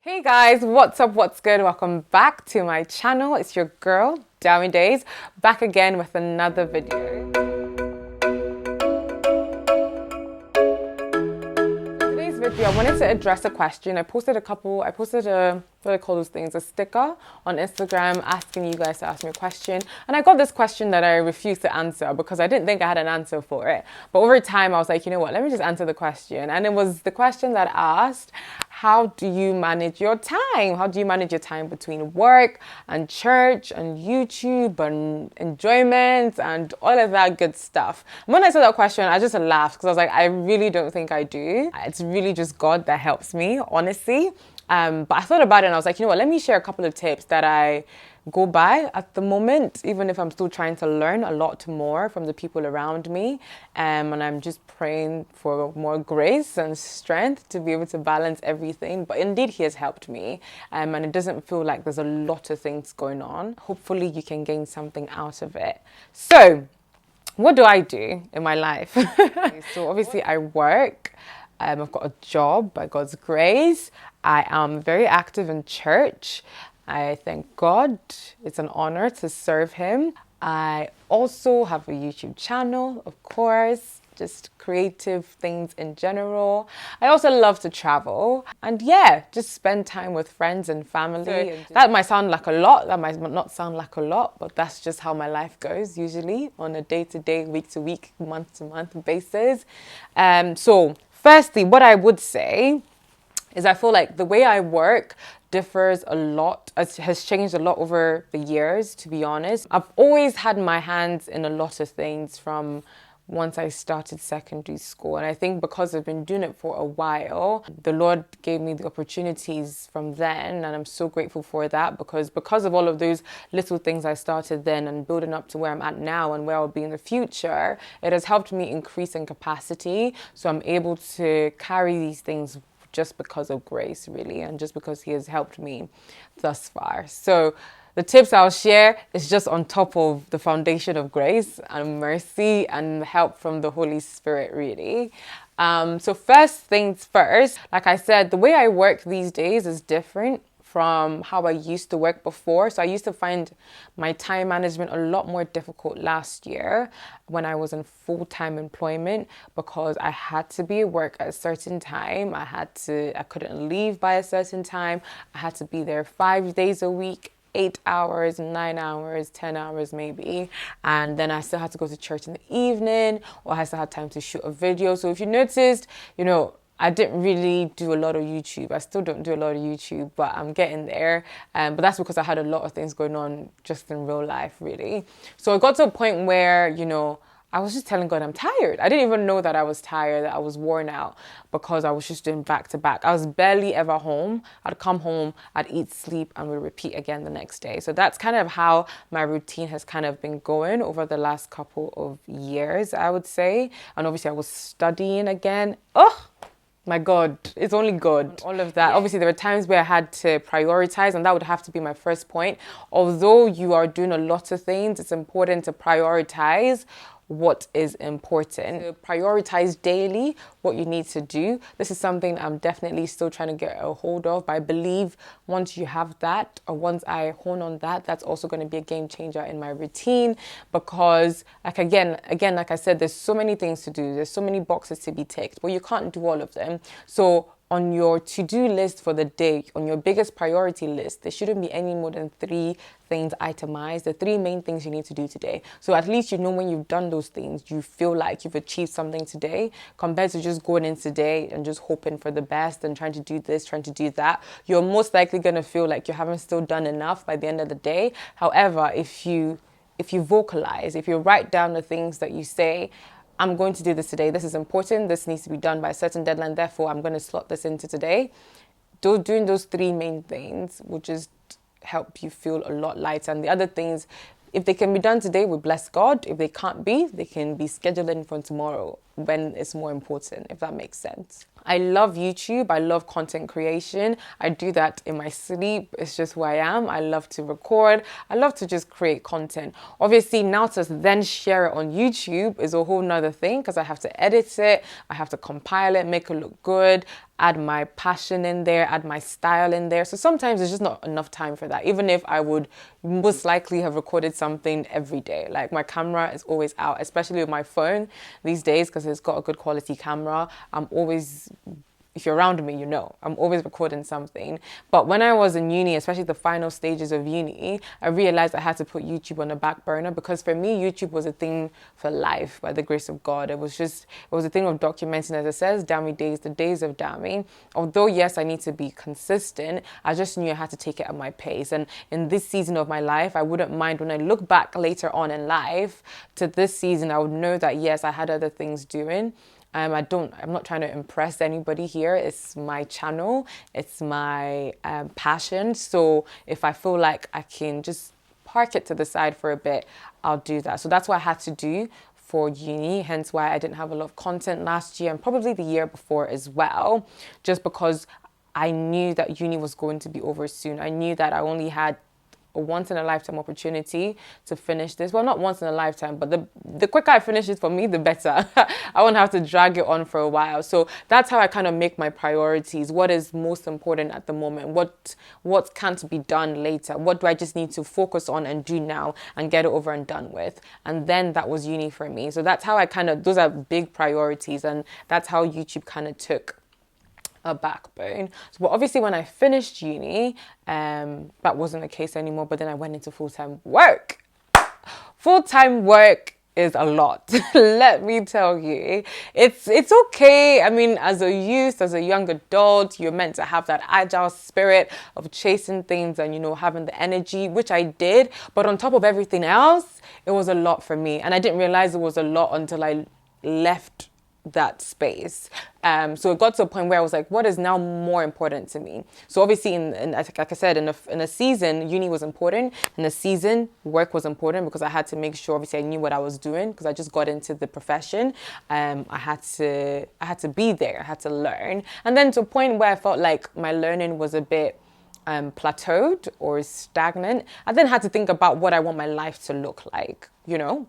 Hey guys, what's up, what's good? Welcome back to my channel. It's your girl, Dammy back again with another video. Today's video, I wanted to address a question. I posted a, what do I call those things? A sticker on Instagram asking you guys to ask me a question. And I got this question that I refused to answer because I didn't think I had an answer for it. But over time, I was like, you know what, let me just answer the question. And it was the question that asked, how do you manage your time? How do you manage your time between work and church and YouTube and enjoyment and all of that good stuff? And when I saw that question, I just laughed because I was like, I really don't think I do. It's really just God that helps me, honestly. But I thought about it and I was like, you know what, let me share a couple of tips that I go by at the moment, even if I'm still trying to learn a lot more from the people around me. And I'm just praying for more grace and strength to be able to balance everything. But indeed, He has helped me. And it doesn't feel like there's a lot of things going on. Hopefully, you can gain something out of it. So, what do I do in my life? So obviously, I work. I've got a job by God's grace. I am very active in church. I thank God. It's an honor to serve Him. I also have a YouTube channel, of course, just creative things in general. I also love to travel and just spend time with friends and family. That might sound like a lot, that might not sound like a lot, but that's just how my life goes usually on a day-to-day, week-to-week, month-to-month basis. So firstly, what I would say is I feel like the way I work differs a lot, has changed a lot over the years, to be honest. I've always had my hands in a lot of things from once I started secondary school. And I think because I've been doing it for a while, the Lord gave me the opportunities from then. And I'm so grateful for that because of all of those little things I started then and building up to where I'm at now and where I'll be in the future, it has helped me increase in capacity. So I'm able to carry these things just because of grace, really, and just because He has helped me thus far. So the tips I'll share is just on top of the foundation of grace and mercy and help from the Holy Spirit, really. So first things first, like I said, the way I work these days is different from how I used to work before. So I used to find my time management a lot more difficult last year when I was in full-time employment because I had to be at work at a certain time. I couldn't leave by a certain time. I had to be there 5 days a week, 8 hours, 9 hours, 10 hours maybe. And then I still had to go to church in the evening, or I still had time to shoot a video. So if you noticed, I didn't really do a lot of YouTube. I still don't do a lot of YouTube, but I'm getting there. But that's because I had a lot of things going on just in real life, really. So I got to a point where, I was just telling God I'm tired. I didn't even know that I was tired, that I was worn out because I was just doing back to back. I was barely ever home. I'd come home, I'd eat, sleep, and we'd repeat again the next day. So that's kind of how my routine has kind of been going over the last couple of years, I would say. And obviously I was studying again. My God, it's only God. All of that. Obviously, there were times where I had to prioritize, and that would have to be my first point. Although you are doing a lot of things, it's important to prioritize what is important. To prioritize daily what you need to do. This is something I'm definitely still trying to get a hold of, but I believe once you have that, or once I hone on that, that's also going to be a game changer in my routine because like I said, there's so many things to do. There's so many boxes to be ticked, but you can't do all of them. So on your to-do list for the day, on your biggest priority list, there shouldn't be any more than 3 things itemized, the 3 main things you need to do today. So at least when you've done those things, you feel like you've achieved something today compared to just going in today and just hoping for the best and trying to do this, trying to do that. You're most likely going to feel like you haven't still done enough by the end of the day. However, if you vocalize, if you write down the things that you say, I'm going to do this today. This is important. This needs to be done by a certain deadline. Therefore, I'm going to slot this into today. Doing those 3 main things will just help you feel a lot lighter. And the other things, if they can be done today, we bless God. If they can't be, they can be scheduled in for tomorrow when it's more important, if that makes sense. I love YouTube. I love content creation. I do that in my sleep. It's just who I am. I love to record. I love to just create content. Obviously, now to then share it on YouTube is a whole nother thing because I have to edit it. I have to compile it, make it look good. add my passion in there, add my style in there. So sometimes there's just not enough time for that. Even if I would most likely have recorded something every day. Like my camera is always out, especially with my phone these days because it's got a good quality camera. I'm always, if you're around me, you know, I'm always recording something. But when I was in uni, especially the final stages of uni, I realized I had to put YouTube on the back burner because for me, YouTube was a thing for life by the grace of God. It was a thing of documenting, as it says, Dammy days, the days of Dammy. Although, yes, I need to be consistent, I just knew I had to take it at my pace. And in this season of my life, I wouldn't mind when I look back later on in life to this season, I would know that, yes, I had other things doing. I'm not trying to impress anybody here. It's my channel. It's my passion. So if I feel like I can just park it to the side for a bit, I'll do that. So that's what I had to do for uni, hence why I didn't have a lot of content last year and probably the year before as well, just because I knew that uni was going to be over soon. I knew that I only had a once-in-a-lifetime opportunity to finish this. Well, not once in a lifetime, but the quicker I finish it for me, the better. I won't have to drag it on for a while. So that's how I kind of make my priorities. What is most important at the moment? What can't be done later? What do I just need to focus on and do now and get it over and done with? And then that was uni for me. So that's how those are big priorities. And that's how YouTube kind of took a backbone. So, but obviously when I finished uni, that wasn't the case anymore, but then I went into full-time work. Full-time work is a lot. Let me tell you, it's okay. I mean, as a youth, as a young adult, you're meant to have that agile spirit of chasing things and, you know, having the energy, which I did. But on top of everything else, it was a lot for me. And I didn't realize it was a lot until I left that space. So it got to a point where I was like, what is now more important to me? So obviously, like I said, in a season, uni was important. In a season, work was important because I had to make sure, obviously, I knew what I was doing because I just got into the profession. I had to be there. I had to learn. And then to a point where I felt like my learning was a bit plateaued or stagnant, I then had to think about what I want my life to look like, you know?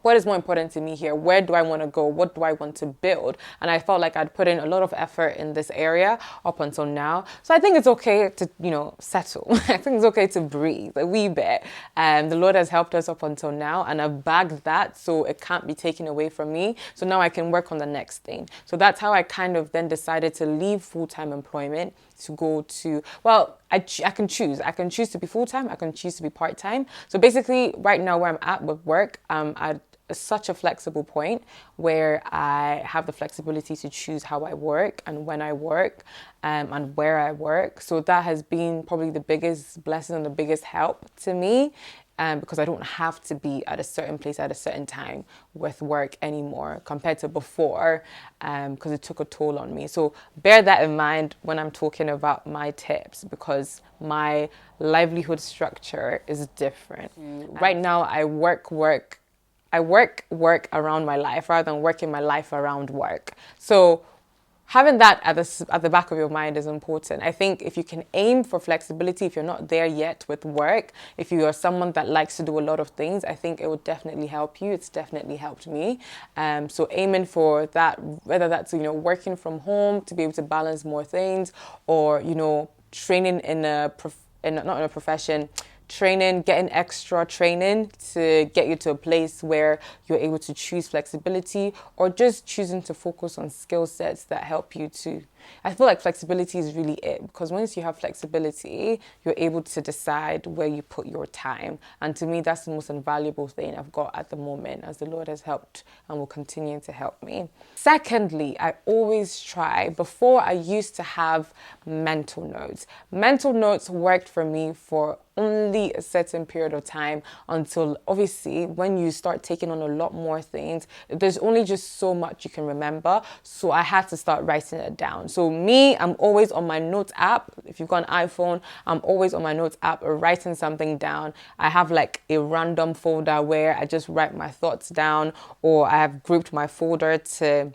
What is more important to me here? Where do I want to go? What do I want to build? And I felt like I'd put in a lot of effort in this area up until now. So I think it's okay to, you know, settle. I think it's okay to breathe a wee bit. The Lord has helped us up until now and I've bagged that so it can't be taken away from me. So now I can work on the next thing. So that's how I kind of then decided to leave full-time employment to go to, well, I can choose. I can choose to be full-time. I can choose to be part-time. So basically right now where I'm at with work, at such a flexible point where I have the flexibility to choose how I work and when I work and where I work. So that has been probably the biggest blessing and the biggest help to me because I don't have to be at a certain place at a certain time with work anymore compared to before because it took a toll on me. So bear that in mind when I'm talking about my tips because my livelihood structure is different. Right now I work around my life rather than working my life around work. So having that at the back of your mind is important. I think if you can aim for flexibility, if you're not there yet with work, if you are someone that likes to do a lot of things, I think it would definitely help you. It's definitely helped me. So aiming for that, whether that's, you know, working from home to be able to balance more things or, you know, training not in a profession, training, getting extra training to get you to a place where you're able to choose flexibility or just choosing to focus on skill sets that help you to. I feel like flexibility is really it because once you have flexibility, you're able to decide where you put your time. And to me, that's the most invaluable thing I've got at the moment as the Lord has helped and will continue to help me. Secondly, I always try, before I used to have mental notes. Mental notes worked for me for only a certain period of time until obviously when you start taking on a lot more things, there's only just so much you can remember. So I had to start writing it down. So me, I'm always on my notes app. If you've got an iPhone, I'm always on my notes app writing something down. I have like a random folder where I just write my thoughts down, or I have grouped my folder to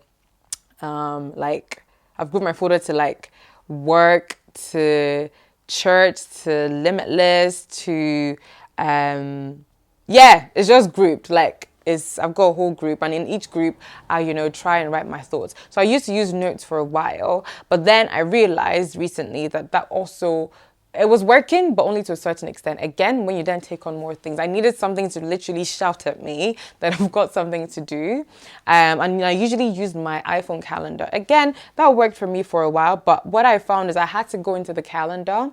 work, to church, to limitless, to it's just grouped. Like I've got a whole group, and in each group I, try and write my thoughts. So I used to use notes for a while, but then I realized recently that also it was working, but only to a certain extent. Again, when you then take on more things, I needed something to literally shout at me that I've got something to do. And I usually used my iPhone calendar. Again, that worked for me for a while, but what I found is I had to go into the calendar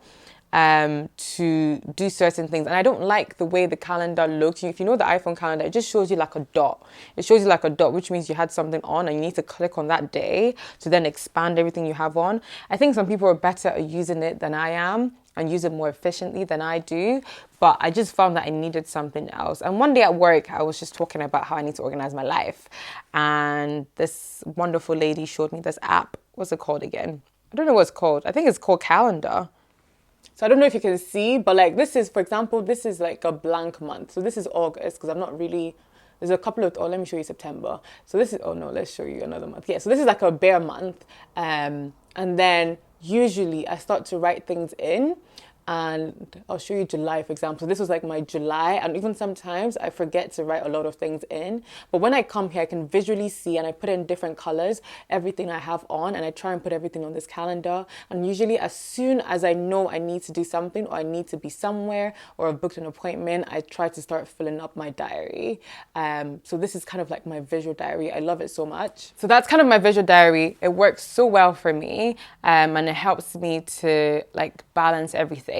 to do certain things. And I don't like the way the calendar looks. If you know the iPhone calendar, it just shows you like a dot. It shows you like a dot, which means you had something on and you need to click on that day to then expand everything you have on. I think some people are better at using it than I am and use it more efficiently than I do. But I just found that I needed something else. And one day at work, I was just talking about how I need to organize my life. And this wonderful lady showed me this app. What's it called again? I don't know what it's called. I think it's called Calendar. So I don't know if you can see, but like this is, for example, this is like a blank month. So this is August because I'm not really, there's a couple of, let me show you September. So this is, let's show you another month. Yeah, so this is like a bare month. And then usually I start to write things in. And I'll show you July, for example. So this was like my July, and even sometimes I forget to write a lot of things in. But when I come here, I can visually see, and I put in different colors, everything I have on, and I try and put everything on this calendar. And usually as soon as I know I need to do something, or I need to be somewhere, or I've booked an appointment, I try to start filling up my diary. So this is kind of like my visual diary. I love it so much. So that's kind of my visual diary. It works so well for me, and it helps me to like balance everything.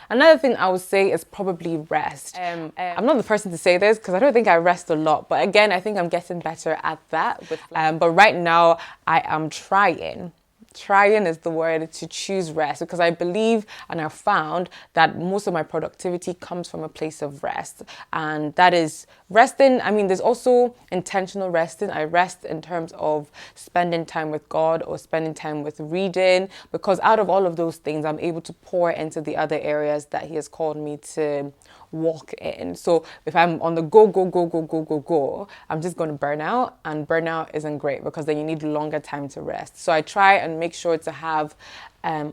Another thing I would say is probably rest. I'm not the person to say this because I don't think I rest a lot, but again, I think I'm getting better at that. But right now, I am trying. Trying is the word, to choose rest, because I believe and I've found that most of my productivity comes from a place of rest. And that is resting. I mean, there's also intentional resting. I rest in terms of spending time with God or spending time with reading, because out of all of those things, I'm able to pour into the other areas that He has called me to walk in. So if I'm on the go, I'm just going to burn out, and burnout isn't great because then you need longer time to rest. So I try and make sure to have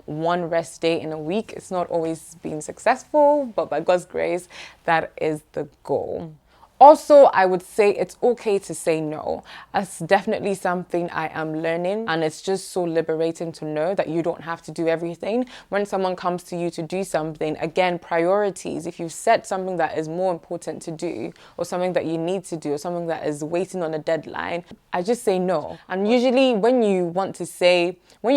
one rest day in a week. It's not always been successful, but by God's grace, that is the goal. Also, I would say it's okay to say no. That's definitely something I am learning, and it's just so liberating to know that you don't have to do everything. When someone comes to you to do something, again, priorities. If you've set something that is more important to do, or something that you need to do, or something that is waiting on a deadline, I just say no. And usually when you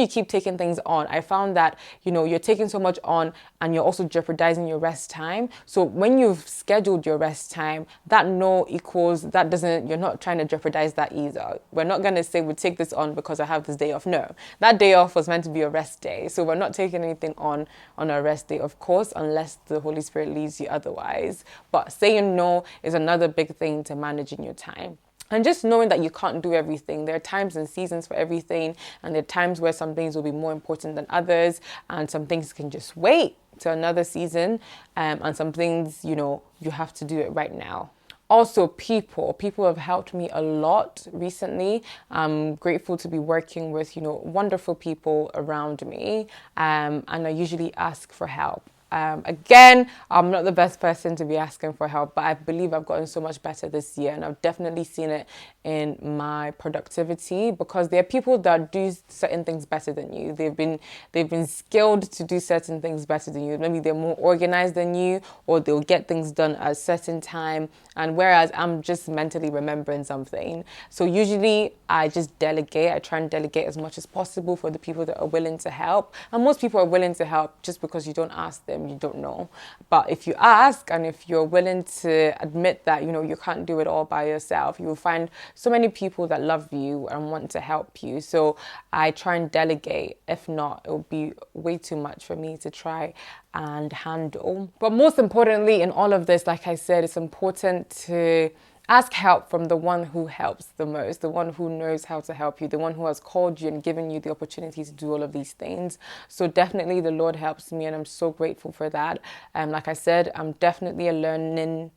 keep taking things on, I found that, you're taking so much on and you're also jeopardizing your rest time. So when you've scheduled your rest time, that no equals, you're not trying to jeopardize that either. We're not going to say we take this on because I have this day off. No, that day off was meant to be a rest day. So we're not taking anything on a rest day, of course, unless the Holy Spirit leads you otherwise. But saying no is another big thing to managing your time. And just knowing that you can't do everything. There are times and seasons for everything. And there are times where some things will be more important than others. And some things can just wait to another season. And some things, you have to do it right now. Also, people have helped me a lot recently. I'm grateful to be working with, wonderful people around me. And I usually ask for help. Again, I'm not the best person to be asking for help, but I believe I've gotten so much better this year, and I've definitely seen it in my productivity, because there are people that do certain things better than you. They've been skilled to do certain things better than you. Maybe they're more organized than you, or they'll get things done at a certain time. And whereas I'm just mentally remembering something. So usually I just delegate. I try and delegate as much as possible for the people that are willing to help. And most people are willing to help just because you don't ask them. You don't know. But if you ask, and if you're willing to admit that, you can't do it all by yourself, you will find so many people that love you and want to help you. So I try and delegate. If not, it will be way too much for me to try and handle. But most importantly in all of this, like I said, it's important to ask help from the one who helps the most, the one who knows how to help you, the one who has called you and given you the opportunity to do all of these things. So definitely the Lord helps me, and I'm so grateful for that. Like I said, I'm definitely a learning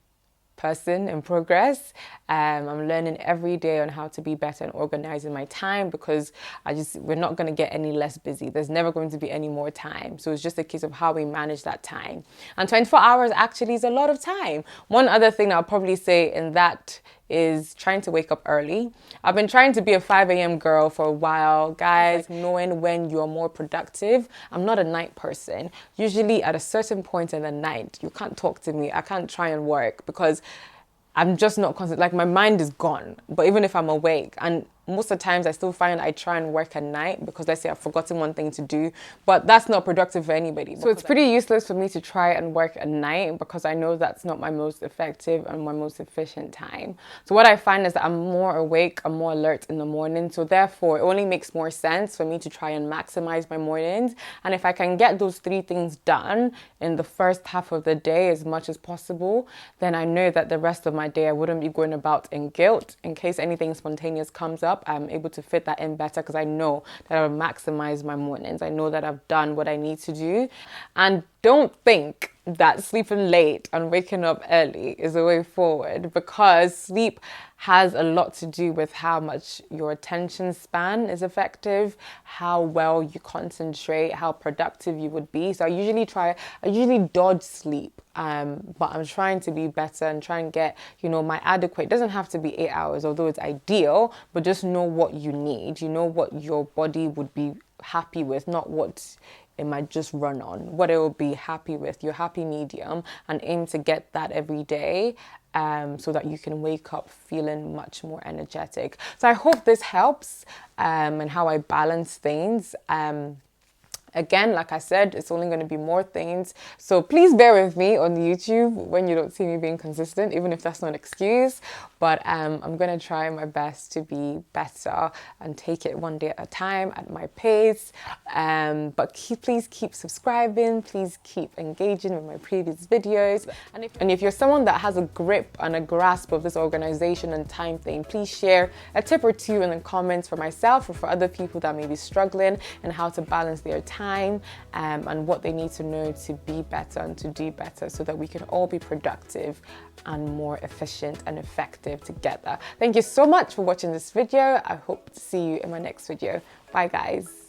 person in progress. I'm learning every day on how to be better and organizing my time, because we're not going to get any less busy. There's never going to be any more time. So it's just a case of how we manage that time. And 24 hours actually is a lot of time. One other thing I'll probably say in that is trying to wake up early. I've been trying to be a 5 a.m. girl for a while, guys, knowing when you're more productive. I'm not a night person. Usually at a certain point in the night, you can't talk to me. I can't try and work because I'm just not constant. Like, my mind is gone. But even if I'm awake, and most of the times I still find I try and work at night because, let's say, I've forgotten one thing to do, but that's not productive for anybody. So it's pretty useless for me to try and work at night because I know that's not my most effective and my most efficient time. So what I find is that I'm more awake, I'm more alert in the morning. So therefore, it only makes more sense for me to try and maximize my mornings. And if I can get those 3 things done in the first half of the day as much as possible, then I know that the rest of my day I wouldn't be going about in guilt. In case anything spontaneous comes up, I'm able to fit that in better because I know that I've maximized my mornings. I know that I've done what I need to do. And don't think that sleeping late and waking up early is the way forward, because sleep has a lot to do with how much your attention span is effective, how well you concentrate, how productive you would be. So I usually dodge sleep, but I'm trying to be better and try and get, my adequate. It doesn't have to be 8 hours, although it's ideal, but just know what you need. You know what your body would be happy with, not what it might just run on, what it will be happy with, your happy medium, and aim to get that every day, so that you can wake up feeling much more energetic. So I hope this helps, and how I balance things. Again, like I said, it's only going to be more things. So please bear with me on YouTube when you don't see me being consistent, even if that's not an excuse. But I'm going to try my best to be better and take it one day at a time at my pace. But please keep subscribing. Please keep engaging with my previous videos. And if you're someone that has a grip and a grasp of this organization and time thing, please share a tip or 2 in the comments for myself or for other people that may be struggling and how to balance their time, and what they need to know to be better and to do better, so that we can all be productive and more efficient and effective together. Thank you so much for watching this video. I hope to see you in my next video. Bye, guys.